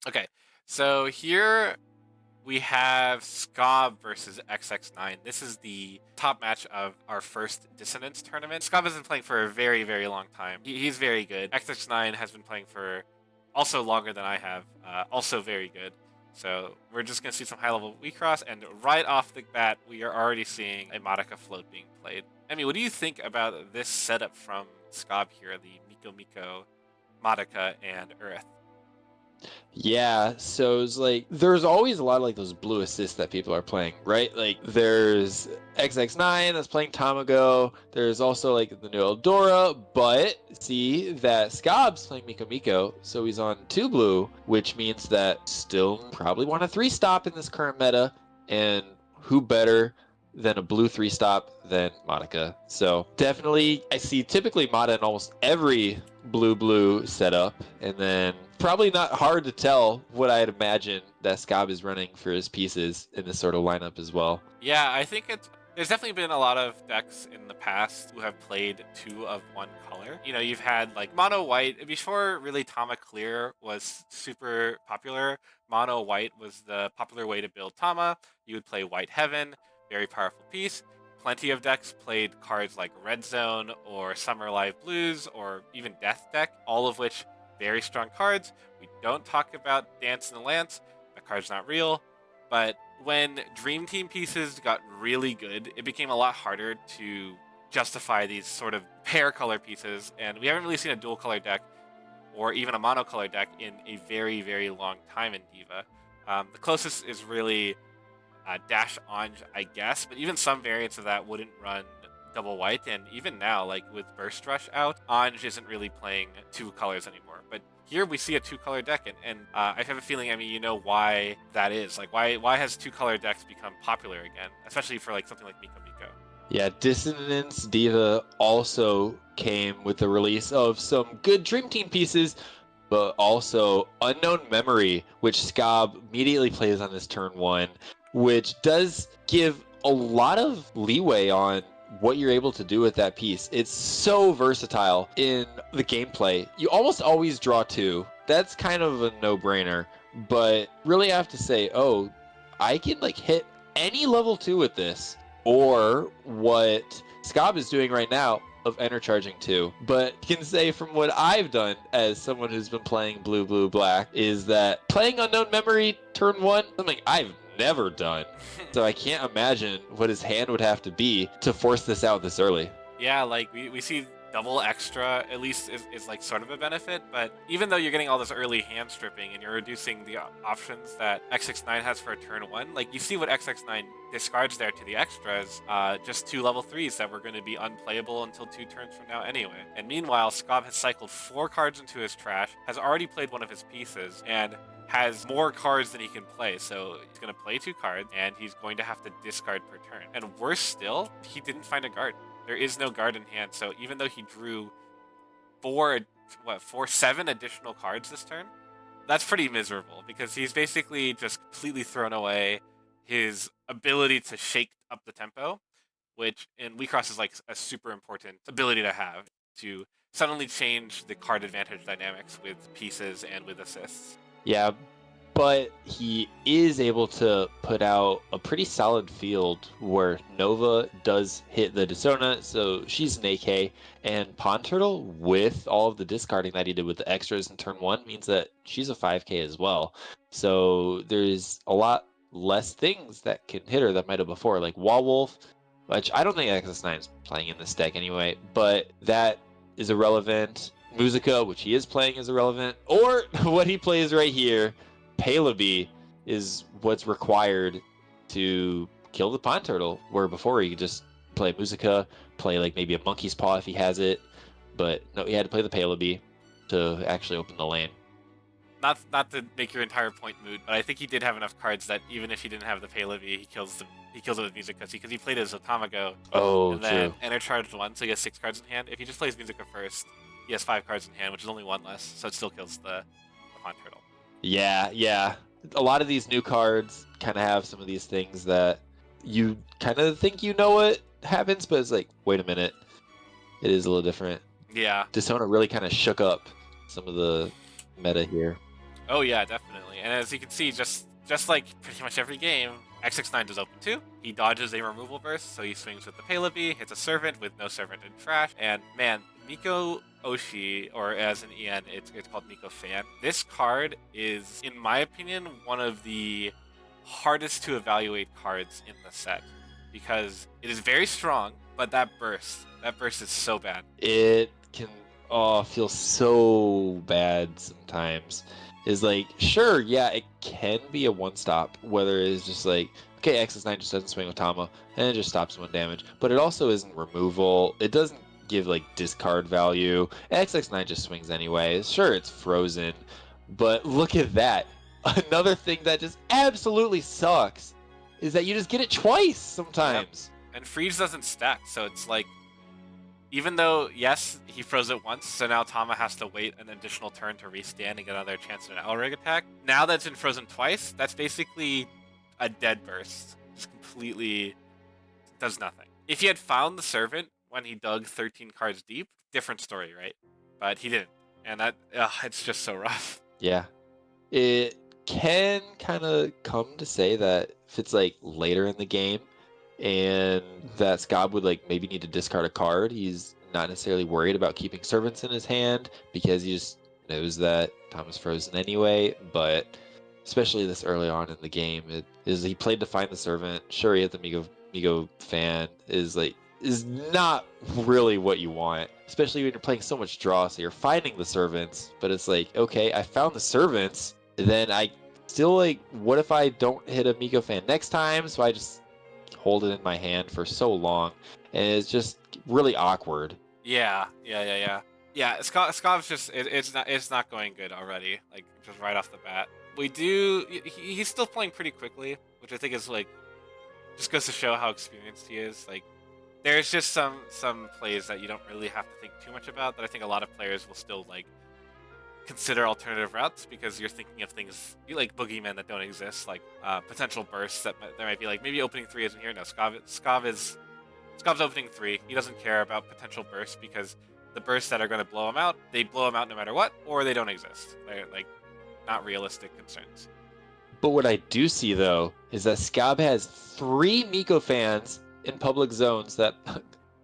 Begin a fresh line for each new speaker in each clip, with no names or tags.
Okay, so here we have Skob versus ExExnine. This is the top match of our first Dissonance tournament. Skob has been playing for a very, very long time. He's very good. ExExnine has been playing for also longer than I have, also very good. So we're just going to see some high-level Wixoss, and right off the bat, we are already seeing a Madoka float being played. Emi, what do you think about this setup from Skob here, the Mikomiko, Madoka, and Earth?
Yeah, so it's like there's always a lot of like those blue assists that people are playing, right? Like there's ExExnine that's playing Tamago. There's also like the new Eldora, but see that Skob's playing Mikomiko, so he's on 2 blue, which means that still probably want a 3-stop in this current meta, and who better than a blue 3-stop than Madoka. So definitely I see typically Mata in almost every blue setup, and then probably not hard to tell what I'd imagine that Skob is running for his pieces in this sort of lineup as well.
Yeah, I think there's definitely been a lot of decks in the past who have played 2 of 1 color. You know, you've had like mono white before really Tama Clear was super popular. Mono white was the popular way to build Tama. You would play White Heaven, very powerful piece. Plenty of decks played cards like Red Zone or Summer Live Blues or even Death Deck, all of which very strong cards. We don't talk about Dance in the Lance. That card's not real. But when Dream Team pieces got really good, it became a lot harder to justify these sort of pair color pieces. And we haven't really seen a dual color deck or even a monocolor deck in a very, very long time in Diva. The closest is really Dash Anj, I guess, but even some variants of that wouldn't run double white, and even now, like with Burst Rush out, Anj isn't really playing 2 colors anymore. But here we see a 2-color deck, and I have a feeling, I mean, you know why that is. Like, why has 2-color decks become popular again, especially for like something like Mikomiko?
Yeah, Dissonance Diva also came with the release of some good Dream Team pieces, but also Unknown Memory, which Skob immediately plays on this turn 1, which does give a lot of leeway on what you're able to do with that piece. It's so versatile in the gameplay. You almost always draw 2. That's kind of a no-brainer, but really have to say, oh, I can like hit any level 2 with this, or what Skob is doing right now of enter charging 2. But can say from what I've done as someone who's been playing blue, black, is that playing Unknown Memory turn 1, something I've never done. So I can't imagine what his hand would have to be to force this out this early.
Yeah, like we see double extra at least is like sort of a benefit, but even though you're getting all this early hand stripping and you're reducing the options that ExExnine has for a turn 1, like you see what ExExnine discards there to the extras, just 2 level 3s that were going to be unplayable until 2 turns from now anyway. And meanwhile, Skob has cycled 4 cards into his trash, has already played one of his pieces, and has more cards than he can play. So he's going to play 2 cards, and he's going to have to discard per turn. And worse still, he didn't find a guard. There is no guard in hand, so even though he drew 7 additional cards this turn, that's pretty miserable because he's basically just completely thrown away his ability to shake up the tempo, which in Wecross is like a super important ability to have to suddenly change the card advantage dynamics with pieces and with assists.
Yeah, but he is able to put out a pretty solid field where Nova does hit the Dissona, so she's an AK, and Pond Turtle, with all of the discarding that he did with the extras in turn 1, means that she's a 5k as well. So there's a lot less things that can hit her that might have before, like Wall Wolf, which I don't think ExExnine is playing in this deck anyway, but that is irrelevant. Musica, which he is playing, is irrelevant. Or what he plays right here, Palabi, is what's required to kill the Pond Turtle, where before he could just play Musica, play like maybe a Monkey's Paw if he has it, but no, he had to play the Palabi to actually open the lane.
Not to make your entire point moot, but I think he did have enough cards that even if he didn't have the Palavi, he kills it with Musica because he played as Otamago.
Oh,
and then
true.
Enter charged 1, so he has 6 cards in hand. If he just plays Musica first, he has 5 cards in hand, which is only 1 less, so it still kills the Pond Turtle.
Yeah. A lot of these new cards kind of have some of these things that you kind of think you know what happens, but it's like, wait a minute, it is a little different.
Yeah.
Dissona really kind of shook up some of the meta here.
Oh yeah, definitely. And as you can see, just like pretty much every game, ExExnine does open 2. He dodges a removal burst, so he swings with the Palebi, hits a Servant with no Servant in trash, and man, Miko Oshi, or as an EN, it's called Miko Fan. This card is, in my opinion, one of the hardest to evaluate cards in the set, because it is very strong, but that burst is so bad.
It can feel so bad sometimes. Is like, sure, yeah, it can be a one-stop, whether it's just like, okay, ExExnine just doesn't swing with Tama, and it just stops 1 damage. But it also isn't removal. It doesn't give like discard value. ExExnine just swings anyway. Sure, it's frozen, but look at that. Another thing that just absolutely sucks is that you just get it twice sometimes.
Yep. And freeze doesn't stack, so it's like, even though, yes, he froze it once, so now Tama has to wait an additional turn to restand and get another chance at an Elrig attack. Now that's been frozen twice, that's basically a dead burst. Just completely does nothing. If he had found the Servant when he dug 13 cards deep, different story, right? But he didn't. And that, it's just so rough.
Yeah. It can kind of come to say that if it's like later in the game and that Skob would like maybe need to discard a card, he's not necessarily worried about keeping servants in his hand because he just knows that Tama's frozen anyway. But especially this early on in the game, it is he played to find the servant. Sure, he had the Migo fan is not really what you want, especially when you're playing so much draw, so you're finding the servants, but it's like, okay, I found the servants, then I still like, what if I don't hit a Miko fan next time? So I just hold it in my hand for so long, and it's just really awkward.
Yeah. Skob's just it's not going good already, like just right off the bat. He's still playing pretty quickly, which I think is like just goes to show how experienced he is. Like, there's just some plays that you don't really have to think too much about that I think a lot of players will still like consider alternative routes, because you're thinking of things like boogeymen that don't exist, like potential bursts that there might be, like maybe opening 3 isn't here. No, Skob's opening 3. He doesn't care about potential bursts, because the bursts that are going to blow him out, they blow him out no matter what, or they don't exist. They're like not realistic concerns.
But what I do see though is that Skob has 3 Miko fans in public zones that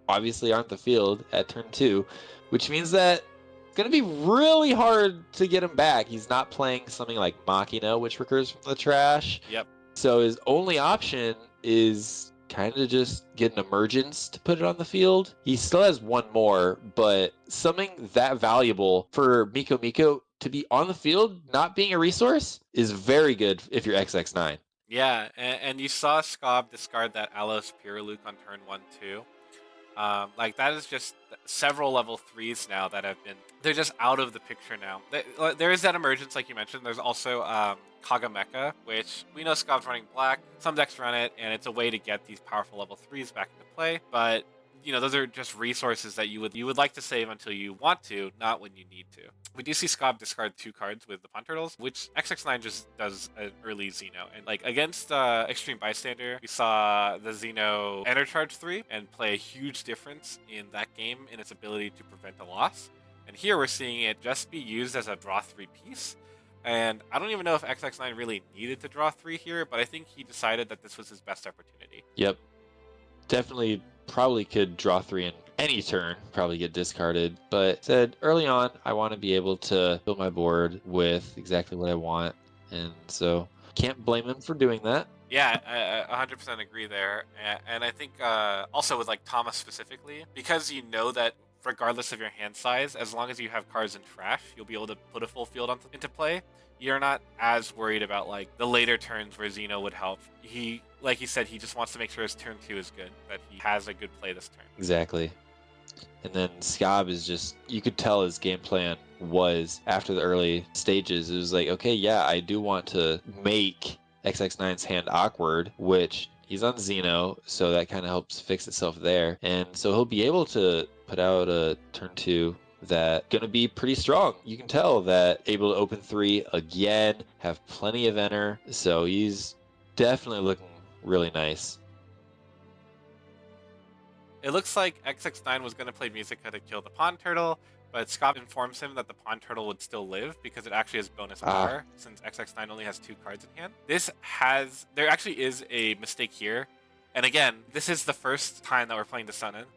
obviously aren't the field at turn 2, which means that it's going to be really hard to get him back. He's not playing something like Machina, which recurs from the trash.
Yep.
So his only option is kind of just get an emergence to put it on the field. He still has 1 more, but something that valuable for Mikomiko to be on the field, not being a resource, is very good if you're ExExnine.
Yeah, and you saw Skob discard that Alos Pyraluke on turn 1 too. Like, that is just several level 3s now that have been, they're just out of the picture now. There is that emergence, like you mentioned. There's also Kagamecha, which we know Skob's running black. Some decks run it, and it's a way to get these powerful level 3s back into play. But, you know, those are just resources that you would like to save until you want to, not when you need to. We do see Skob discard 2 cards with the Pond Turtles, which ExExnine just does an early Xeno. And like against Extreme Bystander, we saw the Xeno Enter Charge 3 and play a huge difference in that game in its ability to prevent a loss. And here we're seeing it just be used as a draw 3 piece. And I don't even know if ExExnine really needed to draw 3 here, but I think he decided that this was his best opportunity.
Yep. Definitely probably could draw 3 in any turn, probably get discarded, but said early on, I want to be able to fill my board with exactly what I want, and so can't blame him for doing that.
Yeah, I 100% agree there. And I think also with like Thomas specifically, because you know that regardless of your hand size, as long as you have cards in trash, you'll be able to put a full field into play. You're not as worried about like the later turns where Xeno would help. He, like he said, he just wants to make sure his turn 2 is good, that he has a good play this turn.
Exactly. And then Skob is just, you could tell his game plan was after the early stages. It was like, okay, yeah, I do want to make ExExnine's hand awkward, which he's on Xeno, so that kind of helps fix itself there. And so he'll be able to put out a turn 2 that gonna be pretty strong. You can tell that able to open 3 again, have plenty of enter, so he's definitely looking really nice.
It looks like ExExnine was going to play Musica to kill the Pond Turtle, but Skob informs him that the Pond Turtle would still live because it actually has bonus
Ah.
power since ExExnine only has 2 cards in hand. There actually is a mistake here. And again, this is the first time that we're playing Dissonance.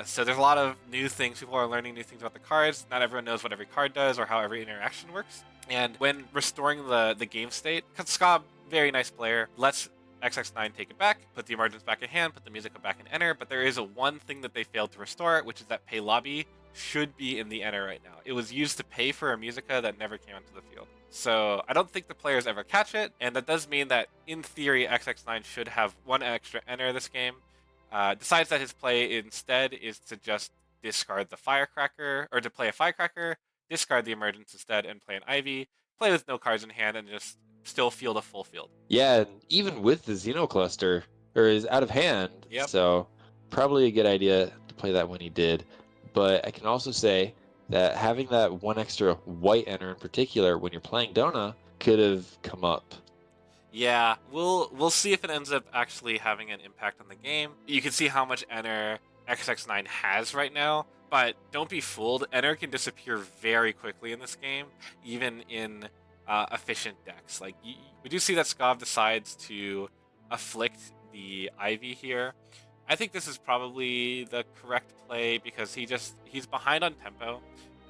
So there's a lot of new things. People are learning new things about the cards. Not everyone knows what every card does or how every interaction works. And when restoring the game state, Skob, very nice player, lets ExExnine take it back, put the emergence back in hand, put the music back in enter, but there is a one thing that they failed to restore, which is that pay lobby should be in the enter right now. It was used to pay for a musica that never came onto the field. So I don't think the players ever catch it, and that does mean that in theory ExExnine should have 1 extra enter this game. Decides that his play instead is to just discard the firecracker, or to play a firecracker, discard the emergence instead, and play an Ivy, play with no cards in hand, and just still field a full field.
Yeah, and even with the Xeno cluster, or is out of hand,
Yep.
so probably a good idea to play that when he did. But I can also say that having that 1 extra white enter in particular when you're playing Dona could have come up.
Yeah, we'll see if it ends up actually having an impact on the game. You can see how much enter ExExnine has right now, but don't be fooled. Enter can disappear very quickly in this game, even in efficient decks. Like we do see that Skob decides to afflict the Ivy here. I think this is probably the correct play because he's behind on tempo,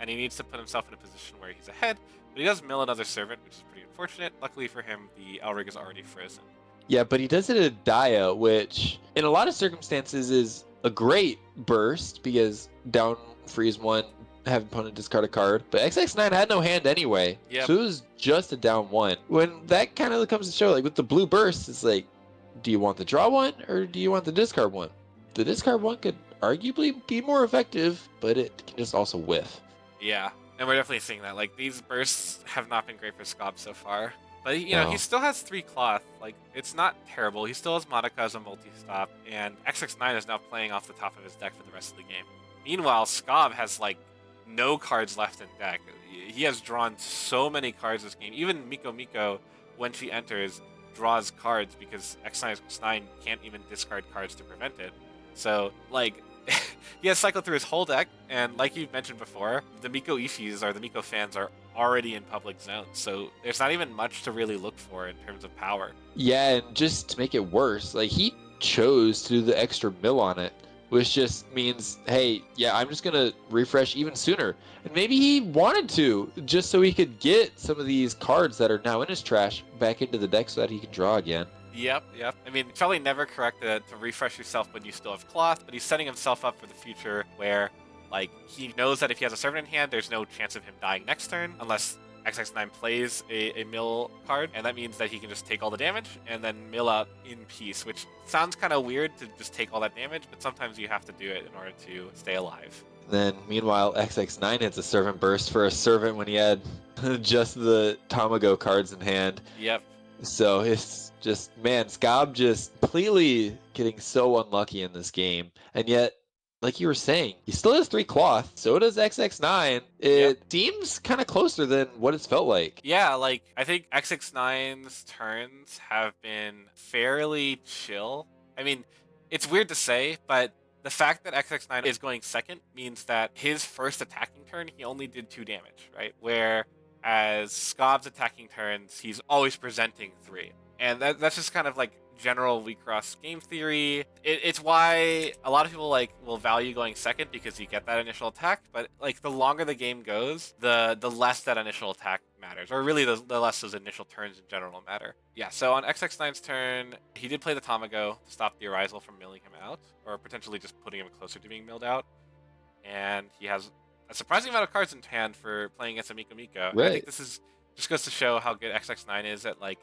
and he needs to put himself in a position where he's ahead. But he does mill another servant, which is pretty unfortunate. Luckily for him, the Elrig is already frozen.
Yeah, but he does it at Dia, which in a lot of circumstances is a great burst because down freeze 1, have opponent discard a card. But ExExnine had no hand anyway,
Yep.
so it was just a down 1. When that kind of comes to show, like with the blue burst, it's like, do you want the draw 1 or do you want the discard 1? The discard 1 could arguably be more effective, but it can just also whiff.
Yeah, and we're definitely seeing that. Like, these bursts have not been great for Skob so far. But, you know, he still has 3 cloth. Like, it's not terrible. He still has Monica as a multi-stop, and ExExnine is now playing off the top of his deck for the rest of the game. Meanwhile, Skob has, like, no cards left in deck. He has drawn so many cards this game. Even Mikomiko, when she enters, draws cards because ExExnine can't even discard cards to prevent it. So, like, he has cycled through his whole deck, and like you mentioned before, the Miko Ishis or the Miko fans are already in public zones, so there's not even much to really look for in terms of power.
Yeah, and just to make it worse, like he chose to do the extra mill on it, which just means, hey, yeah, I'm just gonna refresh even sooner. And maybe he wanted to, just so he could get some of these cards that are now in his trash back into the deck so that he can draw again.
Yep. I mean, it's probably never correct to refresh yourself when you still have cloth, but he's setting himself up for the future where, like, he knows that if he has a servant in hand, there's no chance of him dying next turn, unless ExExnine plays a mill card, and that means that he can just take all the damage and then mill out in peace, which sounds kind of weird to just take all that damage, but sometimes you have to do it in order to stay alive.
Then, meanwhile, ExExnine hits a servant burst for a servant when he had just the Tamago cards in hand.
Yep.
So it's just, man, Skob just completely getting so unlucky in this game. And yet, like you were saying, he still has 3 cloth, so does ExExnine. It seems kind of closer than what it's felt like.
Yeah, like, I think ExExnine's turns have been fairly chill. I mean, it's weird to say, but the fact that ExExnine is going second means that his first attacking turn, he only did 2 damage, right? Whereas Skob's attacking turns, he's always presenting 3. And that's just kind of like general Wixoss game theory. It's why a lot of people like will value going second because you get that initial attack, but like the longer the game goes, the less that initial attack matters, or really the less those initial turns in general matter. Yeah, so on ExExnine's turn, he did play the Tamago to stop the Arisal from milling him out, or potentially just putting him closer to being milled out. And he has a surprising amount of cards in hand for playing against a Mikomiko.
Right.
I think this is just goes to show how good ExExnine is at like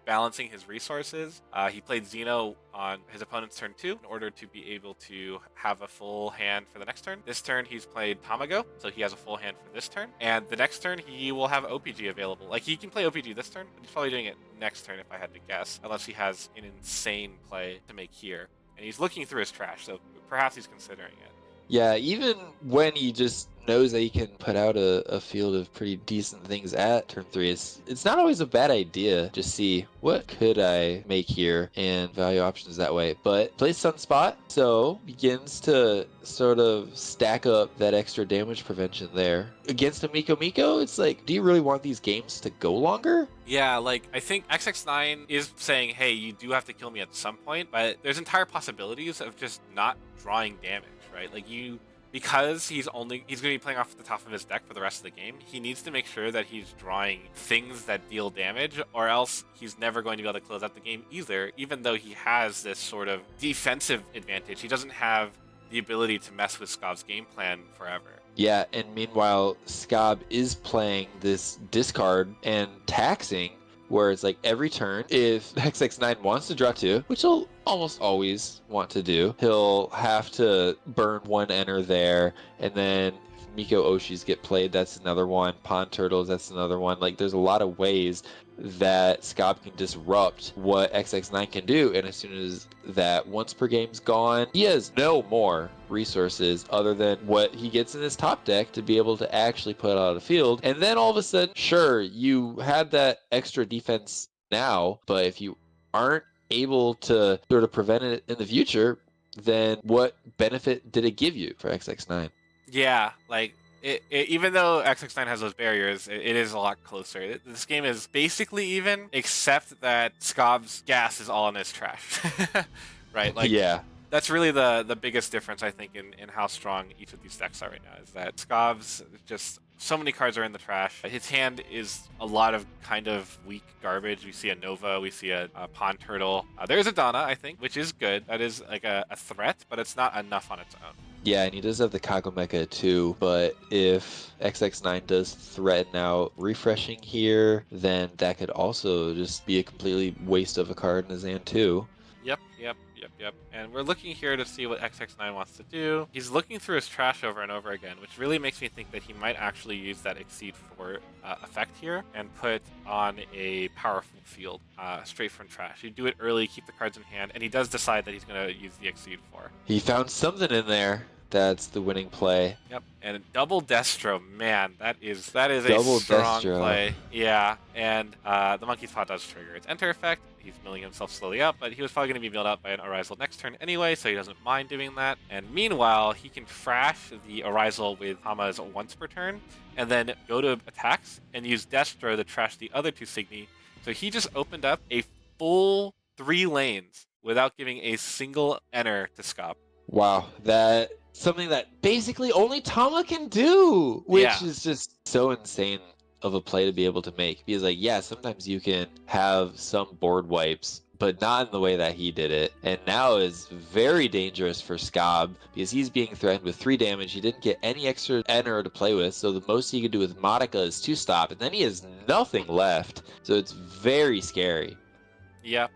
balancing his resources. He played Xeno on his opponent's turn 2 in order to be able to have a full hand for the next turn. This turn he's played Tamago, so he has a full hand for this turn. And the next turn he will have OPG available. Like, he can play OPG this turn, but he's probably doing it next turn if I had to guess, unless he has an insane play to make here. And he's looking through his trash, so perhaps he's considering it.
Yeah, even when he just knows that he can put out a field of pretty decent things at turn 3, it's not always a bad idea to see what could I make here and value options that way. But plays Sunspot, so begins to sort of stack up that extra damage prevention there. Against a Mikomiko, it's like, do you really want these games to go longer?
Yeah, like, I think ExExnine is saying, hey, you do have to kill me at some point, but there's entire possibilities of just not drawing damage, right? Like, because he's going to be playing off the top of his deck for the rest of the game, he needs to make sure that he's drawing things that deal damage, or else he's never going to be able to close out the game either, even though he has this sort of defensive advantage. He doesn't have the ability to mess with Skob's game plan forever.
Yeah, and meanwhile, Skob is playing this discard and taxing, where it's like every turn, if ExExnine wants to draw 2, which he'll almost always want to do, he'll have to burn 1 enter there, and then if Miko Oshis get played, that's another one. Pond Turtles, that's another one. Like, there's a lot of ways that Skob can disrupt what ExExnine can do, and as soon as that once per game's gone, he has no more resources other than what he gets in his top deck to be able to actually put out a field. And then all of a sudden, sure, you had that extra defense now, but if you aren't able to sort of prevent it in the future, then what benefit did it give you for ExExnine?
Yeah, like, even though ExExnine has those barriers, it is a lot closer. This game is basically even, except that Skob's gas is all in his trash. Right? Like,
yeah.
That's really the biggest difference, I think, in how strong each of these decks are right now, is that Skob's just so many cards are in the trash. His hand is a lot of kind of weak garbage. We see a Nova, we see a Pond Turtle. There's a Donna, I think, which is good. That is like a threat, but it's not enough on its own.
Yeah, and he does have the Kagomeka too, but if ExExnine does threaten out refreshing here, then that could also just be a completely waste of a card in his hand too.
Yep. And we're looking here to see what ExExnine wants to do. He's looking through his trash over and over again, which really makes me think that he might actually use that Exceed 4 effect here and put on a powerful field straight from trash. You do it early, keep the cards in hand, and he does decide that he's going to use the Exceed 4.
He found something in there. That's the winning play.
Yep, and double Destro, man, that is
Double
a strong
Destro.
play. Yeah, and the Monkey's Paw does trigger its enter effect. He's milling himself slowly up, but he was probably going to be milled up by an Arisal next turn anyway, so he doesn't mind doing that. And meanwhile, he can trash the Arisal with Tama's once per turn, and then go to attacks and use Destro to trash the other 2 Signy. So he just opened up a full 3 lanes without giving a single enter to Skob.
Wow, that something that basically only Tama can do, which is just so insane of a play to be able to make. Because, like, yeah, sometimes you can have some board wipes, but not in the way that he did it. And now is very dangerous for Skob because he's being threatened with 3 damage. He didn't get any extra enter to play with, so the most he can do with Monica is 2 stop, and then he has nothing left. So it's very scary.
Yep.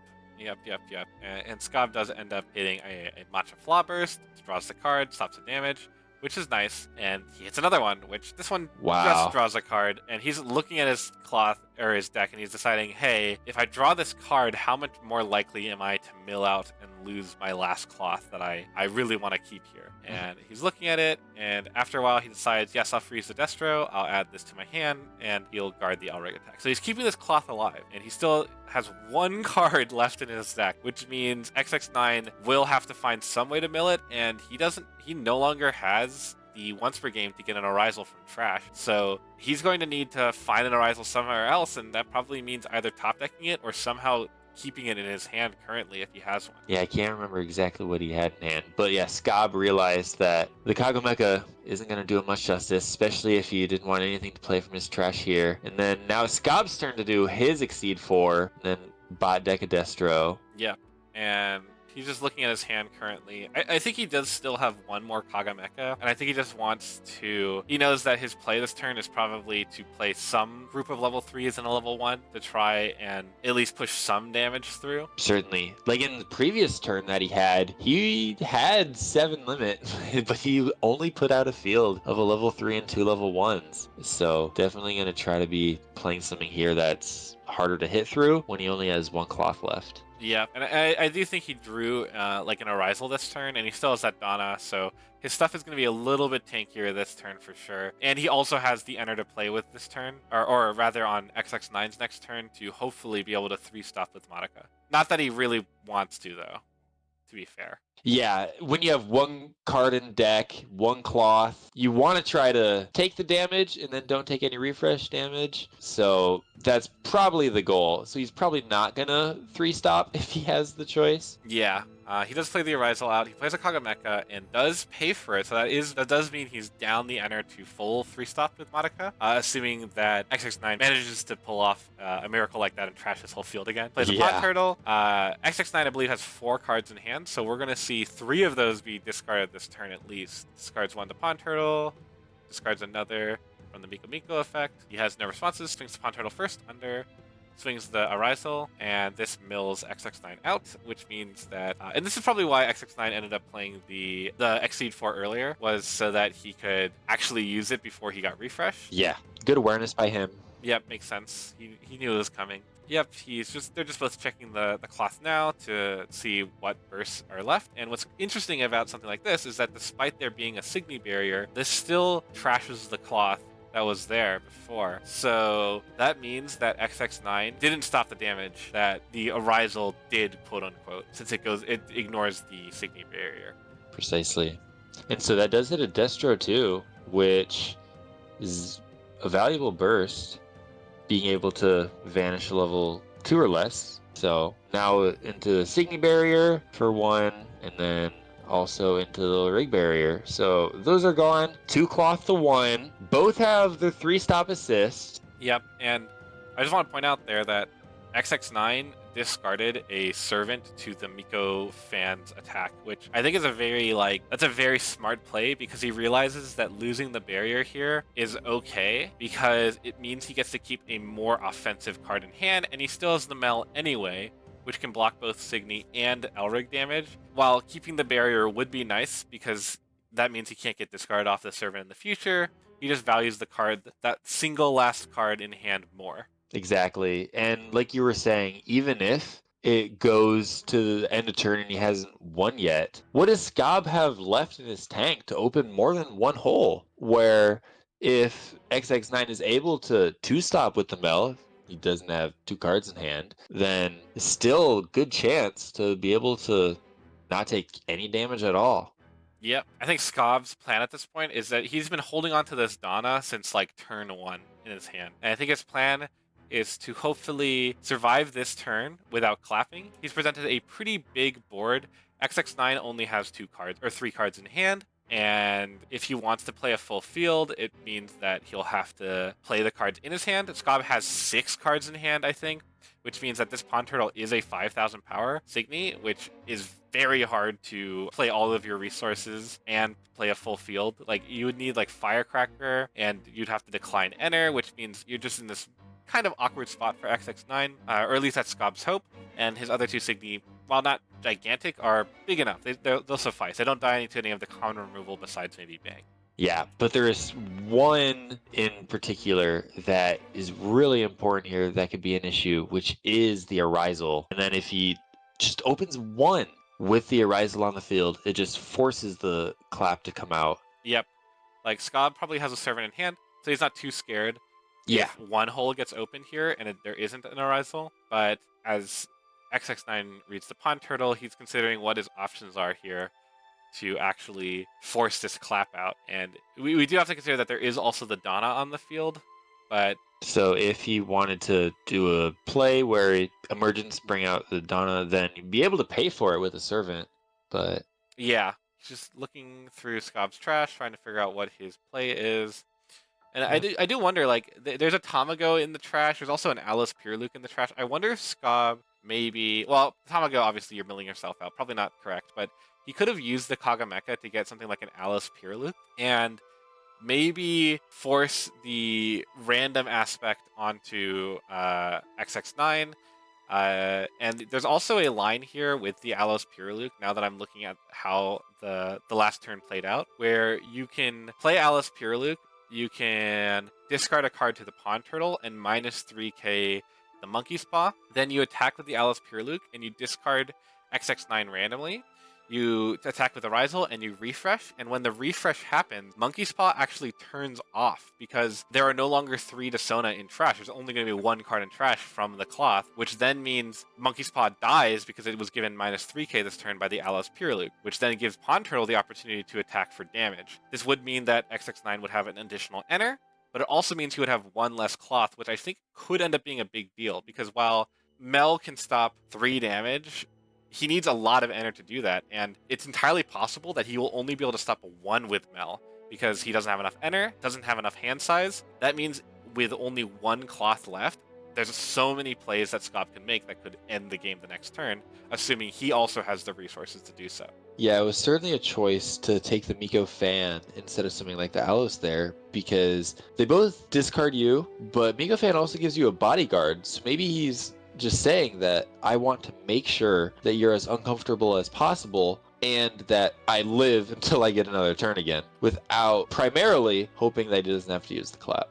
And Skob does end up hitting a Matcha Flaw Burst, draws the card, stops the damage, which is nice. And he hits another one, which this one just draws a card. And he's looking at his cloth or his deck, and he's deciding, hey, if I draw this card, how much more likely am I to mill out and lose my last cloth that I really want to keep here? And he's looking at it, and after a while he decides, yes, I'll freeze the Destro, I'll add this to my hand, and he'll guard the Alreg attack. So he's keeping this cloth alive, and he still has 1 card left in his deck, which means ExExnine will have to find some way to mill it, and he no longer has the once per game to get an Arisal from trash. So he's going to need to find an Arisal somewhere else, and that probably means either top decking it or somehow keeping it in his hand currently if he has one.
Yeah, I can't remember exactly what he had in hand. But yeah, Skob realized that the Kagomeka isn't going to do him much justice, especially if he didn't want anything to play from his trash here. And then now it's Skob's turn to do his Exceed 4, and then bot deck a Destro.
Yeah, and he's just looking at his hand currently. I think he does still have 1 more Kagomeka, and I think he just wants to... He knows that his play this turn is probably to play some group of level 3s and a level 1 to try and at least push some damage through.
Certainly. Like in the previous turn that he had 7 limit, but he only put out a field of a level 3 and 2 level 1s. So definitely going to try to be playing something here that's harder to hit through when he only has one cloth left.
Yeah, and I do think he drew like an Arisal this turn, and he still has that Donna, so his stuff is going to be a little bit tankier this turn for sure. And he also has the Enter to play with this turn, or rather on ExExnine's next turn to hopefully be able to 3-stop with Monica. Not that he really wants to, though, to be fair.
Yeah, when you have one card in deck, one cloth, you want to try to take the damage and then don't take any refresh damage. So that's probably the goal. So he's probably not going to 3-stop if he has the choice.
Yeah, he does play the Arisal out. He plays a Kagamecha and does pay for it. So that does mean he's down the Enter to full 3-stop with Monica, assuming that ExExnine manages to pull off a miracle like that and trash his whole field again. Plays a Pond Turtle. ExExnine, I believe, has 4 cards in hand, so we're going to see 3 of those be discarded this turn at least. Discards 1 to Pond Turtle, discards another from the Mikomiko effect. He has no responses, swings the Pond Turtle first, under, swings the Arisal, and this mills ExExnine out, which means that, and this is probably why ExExnine ended up playing the Exceed 4 earlier, was so that he could actually use it before he got refreshed.
Yeah, good awareness by him.
Yep, makes sense. He knew it was coming. Yep, they're just both checking the cloth now to see what bursts are left. And what's interesting about something like this is that despite there being a Signy barrier, this still trashes the cloth that was there before. So that means that ExExnine didn't stop the damage that the Arisal did, quote unquote, since it ignores the Signy barrier.
Precisely. And so that does hit a Destro too, which is a valuable burst, being able to vanish a level 2 or less. So now into the Signy barrier for 1, and then also into the rig barrier. So those are gone. 2 cloth to 1. Both have the 3-stop assist.
Yep, and I just want to point out there that ExExnine discarded a servant to the Miko fan's attack, which I think is that's a very smart play, because he realizes that losing the barrier here is okay because it means he gets to keep a more offensive card in hand, and he still has the Mel anyway, which can block both Signy and Elrig damage, while keeping the barrier would be nice because that means he can't get discarded off the servant in the future. He just values the card, that single last card in hand, more.
Exactly. And like you were saying, even if it goes to the end of turn and he hasn't won yet, what does Skob have left in his tank to open more than one hole? Where if ExExnine is able to 2-stop with the Mel, he doesn't have 2 cards in hand, then still good chance to be able to not take any damage at all.
Yep. I think Skob's plan at this point is that he's been holding on to this Donna since like turn 1 in his hand. And I think his plan is to hopefully survive this turn without clapping. He's presented a pretty big board. ExExnine only has 2 cards or 3 cards in hand. And if he wants to play a full field, it means that he'll have to play the cards in his hand. Skob has 6 cards in hand, I think, which means that this Pond Turtle is a 5,000 power Signy, which is very hard to play all of your resources and play a full field. Like, you would need like Firecracker, and you'd have to decline Enter, which means you're just in this kind of awkward spot for ExExnine, or at least that's Skob's hope. And his other 2 Signy, while not gigantic, are big enough. They'll suffice. They don't die to any of the common removal besides maybe Bang.
Yeah, but there is one in particular that is really important here that could be an issue, which is the Arisal. And then if he just opens 1 with the Arisal on the field, it just forces the clap to come out.
Yep. Like, Skob probably has a servant in hand, so he's not too scared.
Yeah.
If 1 hole gets opened here and there isn't an Arisal, but as ExExnine reads the Pond Turtle, he's considering what his options are here to actually force this clap out. And we do have to consider that there is also the Donna on the field, but...
So if he wanted to do a play where Emergence bring out the Donna, then you'd be able to pay for it with a servant, but...
Yeah, just looking through Skob's trash, trying to figure out what his play is. And I do wonder, like, there's a Tamago in the trash, there's also an Alice Purluke in the trash. I wonder if Skob maybe... Well, Tamago, obviously, you're milling yourself out. Probably not correct, but he could have used the Kagamecha to get something like an Alice Purluke, and maybe force the random aspect onto ExExnine. And there's also a line here with the Alice Purluke, now that I'm looking at how the last turn played out, where you can play Alice Purluke, you can discard a card to the Pond Turtle, and -3k the Monkey's Paw. Then you attack with the Alice Purluke, and you discard ExExnine randomly. You attack with the Rewsula and you refresh, and when the refresh happens, Monkey's Paw actually turns off because there are no longer 3 Dissona in trash. There's only going to be 1 card in trash from the cloth, which then means Monkey's Paw dies because it was given -3k this turn by the Alice Purluke, which then gives Pond Turtle the opportunity to attack for damage. This would mean that ExExnine would have an additional enter, but it also means he would have 1 less cloth, which I think could end up being a big deal because while Mel can stop 3 damage, he needs a lot of enter to do that, and it's entirely possible that he will only be able to stop 1 with Mel because he doesn't have enough enter, doesn't have enough hand size. That means with only 1 cloth left, there's so many plays that Skob can make that could end the game the next turn, assuming he also has the resources to do so.
Yeah, it was certainly a choice to take the Miko fan instead of something like the Alos there, because they both discard you, but Miko fan also gives you a bodyguard, so maybe he's just saying that I want to make sure that you're as uncomfortable as possible and that I live until I get another turn again, without primarily hoping that he doesn't have to use the clap.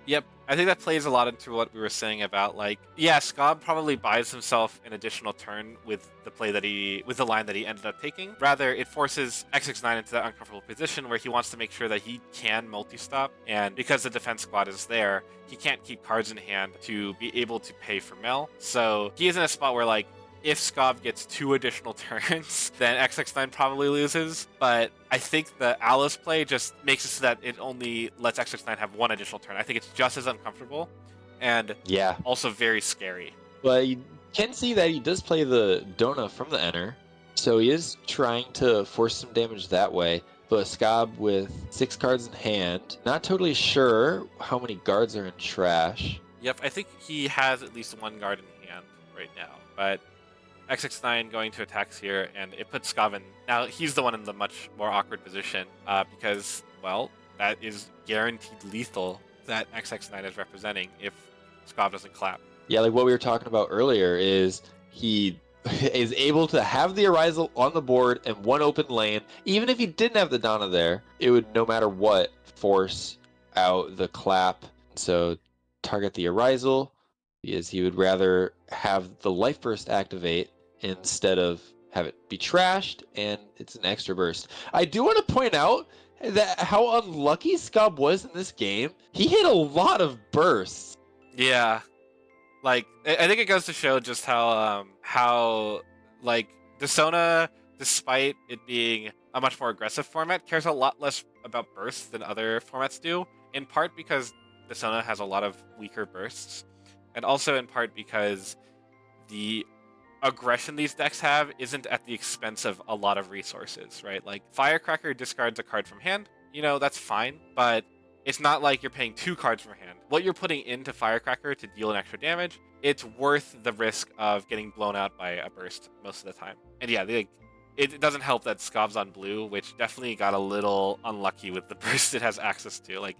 Yep, I think that plays a lot into what we were saying about, like, yeah, Skob probably buys himself an additional turn with the play that with the line that he ended up taking. Rather, it forces ExExnine into that uncomfortable position where he wants to make sure that he can multi-stop, and because the defense squad is there, he can't keep cards in hand to be able to pay for Mel. So he is in a spot where, like, if Skob gets 2 additional turns, then ExExnine probably loses. But I think the Alice play just makes it so that it only lets ExExnine have 1 additional turn. I think it's just as uncomfortable and also very scary.
But you can see that he does play the Dona from the enter, so he is trying to force some damage that way. But Skob with 6 cards in hand, not totally sure how many guards are in trash.
Yep, I think he has at least 1 guard in hand right now, but ExExnine going to attacks here, and it puts Skob in. Now, he's the one in the much more awkward position because, well, that is guaranteed lethal that ExExnine is representing if Skob doesn't clap.
Yeah, like what we were talking about earlier is he is able to have the Arisal on the board and 1 open lane. Even if he didn't have the Donna there, it would, no matter what, force out the clap. So target the Arisal, because he would rather have the Life Burst activate instead of have it be trashed, and it's an extra burst. I do want to point out that how unlucky Skob was in this game. He hit a lot of bursts.
Yeah, like I think it goes to show just how like Dissona, despite it being a much more aggressive format, cares a lot less about bursts than other formats do. In part because Dissona has a lot of weaker bursts, and also in part because the aggression these decks have isn't at the expense of a lot of resources, right? Like Firecracker discards a card from hand, that's fine, but it's not like you're paying 2 cards from hand. What you're putting into Firecracker to deal an extra damage, it's worth the risk of getting blown out by a burst most of the time. And yeah, it doesn't help that Skob's on blue, which definitely got a little unlucky with the burst it has access to. Like,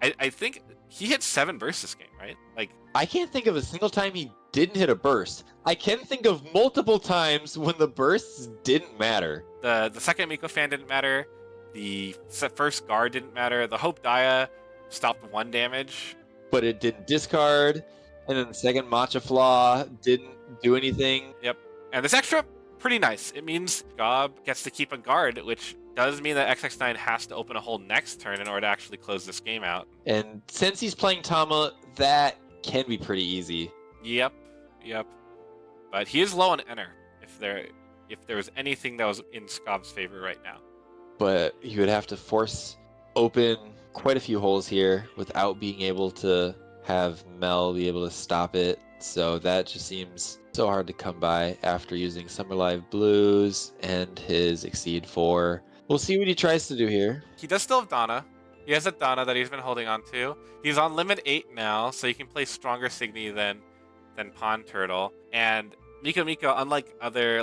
I think he hit 7 bursts this game, right? Like,
I can't think of a single time he didn't hit a burst. I can think of multiple times when the bursts didn't matter.
The second Miko fan didn't matter. The first guard didn't matter. The Hope Dia stopped 1 damage.
But it didn't discard. And then the second Matcha Flaw didn't do anything.
Yep. And this extra, pretty nice. It means Skob gets to keep a guard, which does mean that ExExnine has to open a hole next turn in order to actually close this game out.
And since he's playing Tama, that can be pretty easy.
Yep. But he is low on enter if there was anything that was in Skob's favor right now.
But he would have to force open quite a few holes here without being able to have Mel be able to stop it. So that just seems so hard to come by after using Summer Live Blues and his Exceed 4. We'll see what he tries to do here.
He does still have Donna. He has a Donna that he's been holding on to. He's on limit 8 now, so he can play stronger Signy than Pond Turtle. And Mikomiko, unlike other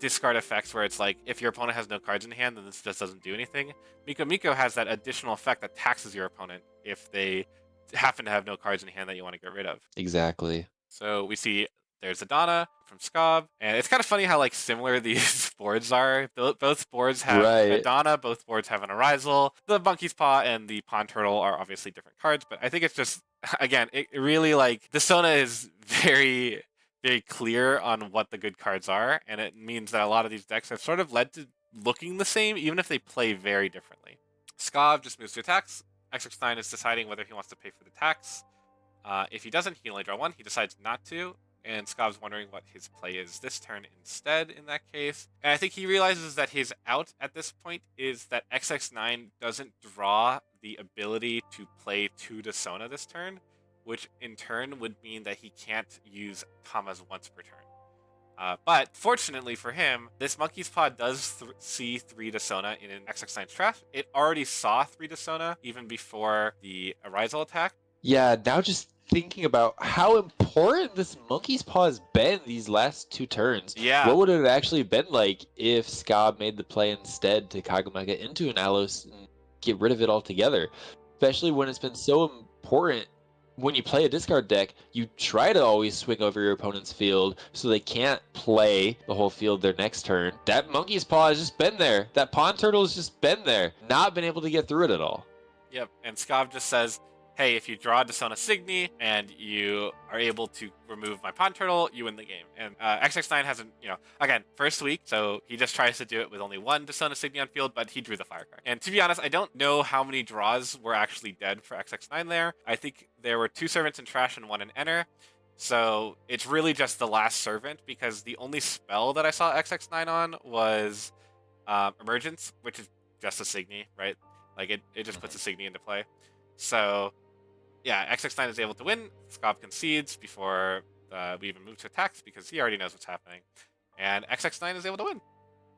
discard effects where it's like if your opponent has no cards in hand, then this just doesn't do anything, Mikomiko has that additional effect that taxes your opponent if they happen to have no cards in hand that you want to get rid of.
Exactly.
So we see there's a Donna. from Skob. And it's kind of funny how like similar these boards are. Both boards have
Right.
Adana, both boards have an Arisal. The Monkey's Paw and the Pond Turtle are obviously different cards, but I think it's just, again, it really like, Dissona is very, very clear on what the good cards are, and it means that a lot of these decks have sort of led to looking the same, even if they play very differently. Skob just moves to attacks. ExExnine is deciding whether he wants to pay for the tax. If he doesn't, he can only draw one. He decides not to, and Skob's wondering what his play is this turn instead in that case. And I think he realizes that his out at this point is that ExExnine doesn't draw the ability to play 2 Dissona this turn, which in turn would mean that he can't use Tama's once per turn. But fortunately for him, this Monkey's Paw does see 3 Dissona in an ExExnine's trash. It already saw 3 Dissona even before the Arisal attack.
Yeah, now just thinking about how important this Monkey's Paw has been these last 2 turns.
Yeah.
What would it have actually been like if Skob made the play instead to Kagamega into an Alos and get rid of it altogether? Especially when it's been so important. When you play a discard deck, you try to always swing over your opponent's field so they can't play the whole field their next turn. That Monkey's Paw has just been there. That Pond Turtle has just been there. Not been able to get through it at all.
Yep, and Skob just says, hey, if you draw Dissona Signy and you are able to remove my Pond Turtle, you win the game. And ExExnine hasn't, again, first week, so he just tries to do it with only 1 Dissona Signy on field, but he drew the fire card. And to be honest, I don't know how many draws were actually dead for ExExnine there. I think there were 2 Servants in Trash and 1 in Enter. So it's really just the last Servant, because the only spell that I saw ExExnine on was Emergence, which is just a Signy, right? Like it just puts a Signy into play. So yeah, ExExnine is able to win. Skob concedes before we even move to attacks because he already knows what's happening. And ExExnine is able to win.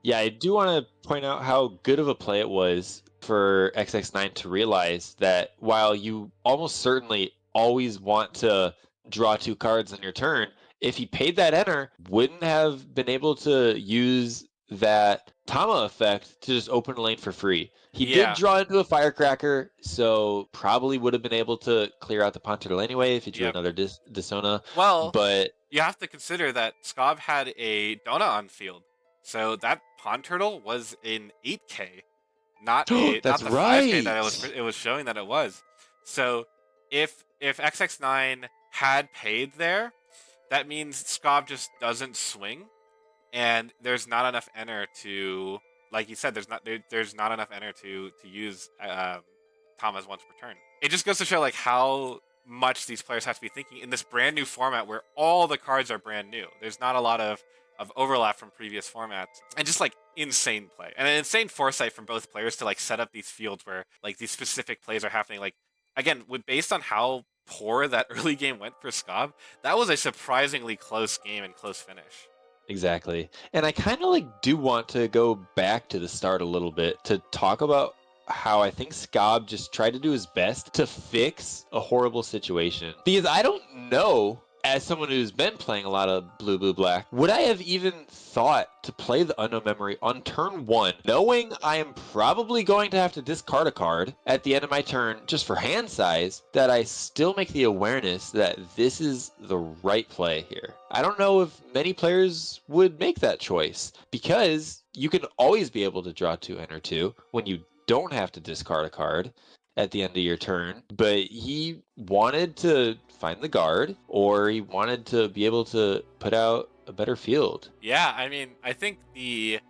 Yeah, I do want to point out how good of a play it was for ExExnine to realize that while you almost certainly always want to draw 2 cards on your turn, if he paid that enter, wouldn't have been able to use that Tama effect to just open a lane for free. He did draw into a Firecracker, so probably would have been able to clear out the Pond Turtle anyway if he drew another Dissona.
Well,
but
you have to consider that Skob had a Dona on field, so that Pond Turtle was in 8K, not the 5K that it was showing that it was. So if ExExnine had paid there, that means Skob just doesn't swing, and there's not enough enter to, like you said, there's not enough enter to use Tama's once per turn. It just goes to show like how much these players have to be thinking in this brand new format where all the cards are brand new. There's not a lot of overlap from previous formats, and just like insane play and an insane foresight from both players to like set up these fields where like these specific plays are happening. Like again, based on how poor that early game went for Skob, that was a surprisingly close game and close finish.
Exactly. And I kind of like do want to go back to the start a little bit to talk about how I think Skob just tried to do his best to fix a horrible situation. Because I don't know, as someone who's been playing a lot of blue, blue, black, would I have even thought to play the Unknown Memory on turn 1, knowing I am probably going to have to discard a card at the end of my turn just for hand size, that I still make the awareness that this is the right play here. I don't know if many players would make that choice, because you can always be able to draw 2 enter 2 when you don't have to discard a card at the end of your turn, but he wanted to find the guard, or he wanted to be able to put out a better field.
Yeah, I mean, I think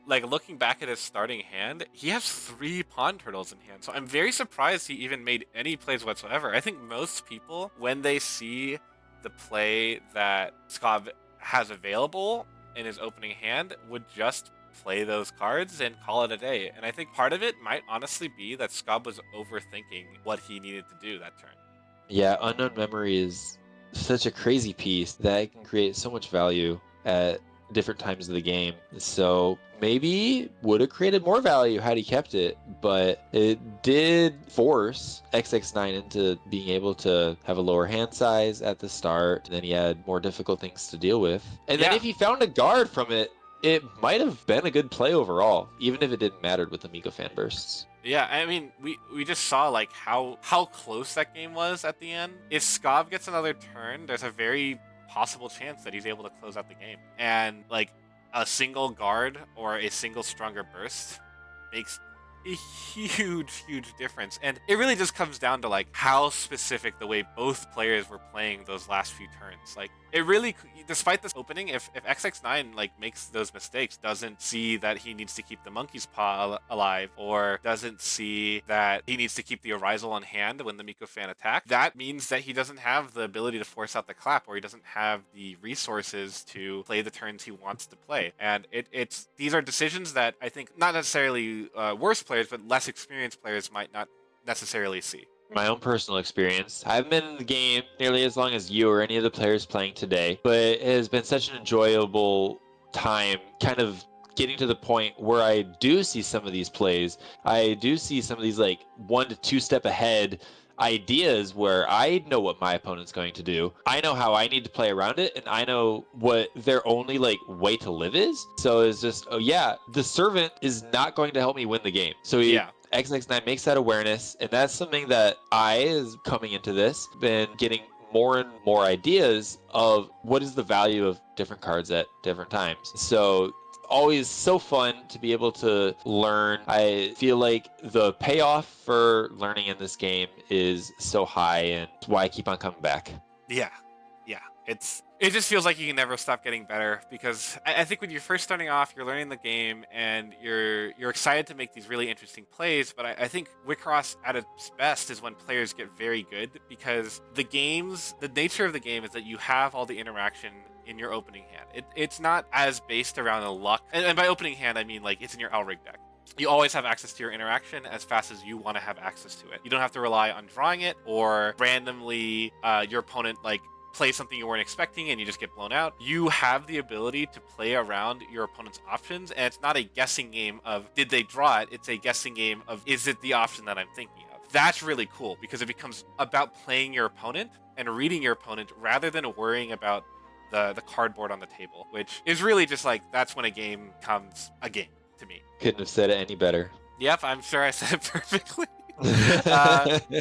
looking back at his starting hand, he has 3 Pond Turtles in hand, so I'm very surprised he even made any plays whatsoever. I think most people, when they see the play that Skob has available in his opening hand, would just play those cards and call it a day. And I think part of it might honestly be that Skob was overthinking what he needed to do that turn.
Yeah, Unknown Memory is such a crazy piece that it can create so much value at different times of the game. So maybe would have created more value had he kept it, but it did force ExExnine into being able to have a lower hand size at the start. And then he had more difficult things to deal with. And then if he found a guard from it, it might have been a good play overall, even if it didn't matter with the Miko fan bursts.
Yeah, I mean, we just saw like how close that game was at the end. If Skob gets another turn, there's a very possible chance that he's able to close out the game. And like a single guard or a single stronger burst makes a huge difference. And it really just comes down to like how specific the way both players were playing those last few turns. Like it really, despite this opening, if ExExnine like makes those mistakes, doesn't see that he needs to keep the monkey's paw alive, or doesn't see that he needs to keep the Arisal on hand when the Miko fan attack, that means that he doesn't have the ability to force out the clap, or he doesn't have the resources to play the turns he wants to play. And it's these are decisions that I think not necessarily worse players, but less experienced players might not necessarily see.
My own personal experience, I haven't been in the game nearly as long as you or any of the players playing today, but it has been such an enjoyable time kind of getting to the point where I do see some of these plays. I do see some of these like 1 to 2 step ahead ideas where I know what my opponent's going to do. I know how I need to play around it, and I know what their only like way to live is. So it's just, oh yeah, the servant is not going to help me win the game. So
Yeah.
ExExnine makes that awareness, and that's something that I, is coming into this, been getting more and more ideas of what is the value of different cards at different times. So always so fun to be able to learn. I feel like the payoff for learning in this game is so high, and it's why I keep on coming back.
Yeah. It just feels like you can never stop getting better, because I think when you're first starting off, you're learning the game and you're excited to make these really interesting plays. But I think Wixoss at its best is when players get very good, because the nature of the game is that you have all the interaction in your opening hand. It's not as based around the luck, and by opening hand I mean like it's in your Elrig deck. You always have access to your interaction as fast as you want to have access to it. You don't have to rely on drawing it, or randomly your opponent like play something you weren't expecting and you just get blown out. You have the ability to play around your opponent's options, and it's not a guessing game of did they draw it, it's a guessing game of is it the option that I'm thinking of. That's really cool, because it becomes about playing your opponent and reading your opponent rather than worrying about the cardboard on the table, which is really just like, that's when a game becomes a game to me.
Couldn't have said it any better.
Yep, I'm sure I said it perfectly.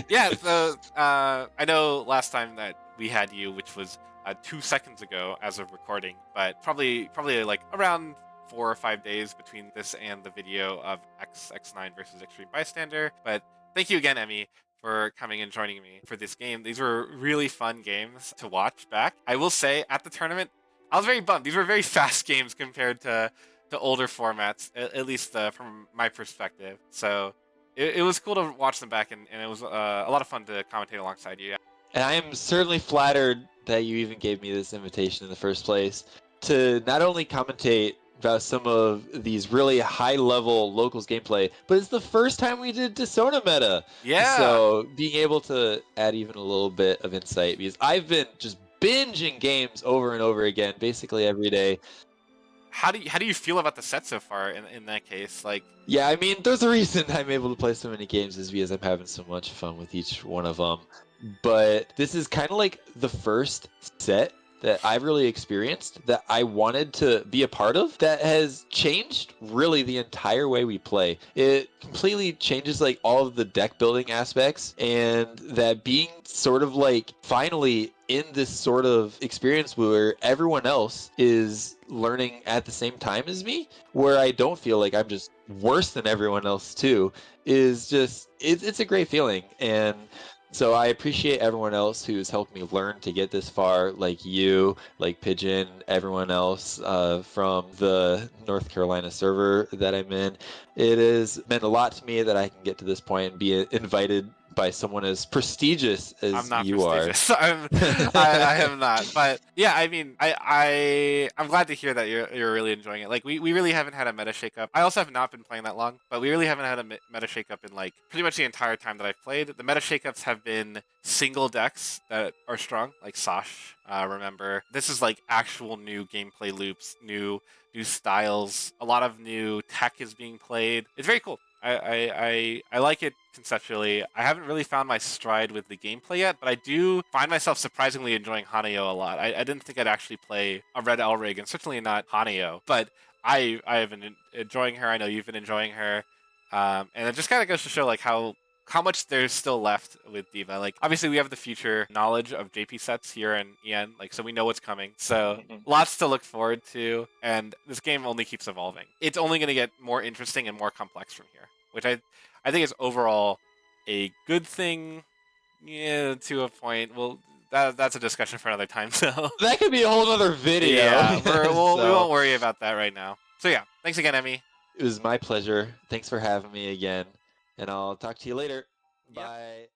Yeah, so I know last time that we had you, which was 2 seconds ago as of recording, but probably like around 4 or 5 days between this and the video of ExExnine versus Extreme Bystander. But thank you again, Emmy, for coming and joining me for this game. These were really fun games to watch back. I will say, at the tournament, I was very bummed. These were very fast games compared to older formats, at least from my perspective. So it was cool to watch them back, and it was a lot of fun to commentate alongside you.
And I am certainly flattered that you even gave me this invitation in the first place to not only commentate about some of these really high-level locals gameplay, but it's the first time we did Dissonance meta.
Yeah.
So being able to add even a little bit of insight, because I've been just binging games over and over again, basically every day.
How do you feel about the set so far in that case? Like,
yeah, I mean, there's a reason I'm able to play so many games, is because I'm having so much fun with each one of them. But this is kind of like the first set that I've really experienced that I wanted to be a part of, that has changed really the entire way we play. It completely changes like all of the deck building aspects, and that being sort of like finally in this sort of experience where everyone else is learning at the same time as me, where I don't feel like I'm just worse than everyone else too, is just, it's a great feeling. And so I appreciate everyone else who's helped me learn to get this far, like you, like Pigeon, everyone else from the North Carolina server that I'm in. It has meant a lot to me that I can get to this point and be invited by someone as prestigious as
I'm not
you
prestigious.
are.
I am not. But yeah, I mean, I'm glad to hear that you're really enjoying it. Like we really haven't had a meta shakeup. I also have not been playing that long, but we really haven't had a meta shakeup in like pretty much the entire time that I've played. The meta shakeups have been single decks that are strong, like Sash. Remember, this is like actual new gameplay loops, new styles. A lot of new tech is being played. It's very cool. I like it conceptually. I haven't really found my stride with the gameplay yet, but I do find myself surprisingly enjoying Haneo a lot. I didn't think I'd actually play a Red Elrig, and certainly not Haneo, but I have been enjoying her. I know you've been enjoying her, and it just kind of goes to show like how how much there's still left with Diva. Like, obviously, we have the future knowledge of JP sets here in EN, like, so we know what's coming. So, lots to look forward to, and this game only keeps evolving. It's only going to get more interesting and more complex from here, which I think is overall a good thing. Yeah, to a point. Well, that's a discussion for another time. So
That could be a whole other video.
yeah, we
So,
won't worry about that right now. So yeah, thanks again, Emmy.
it was my pleasure. Thanks for having me again, and I'll talk to you later.
Yep.
Bye.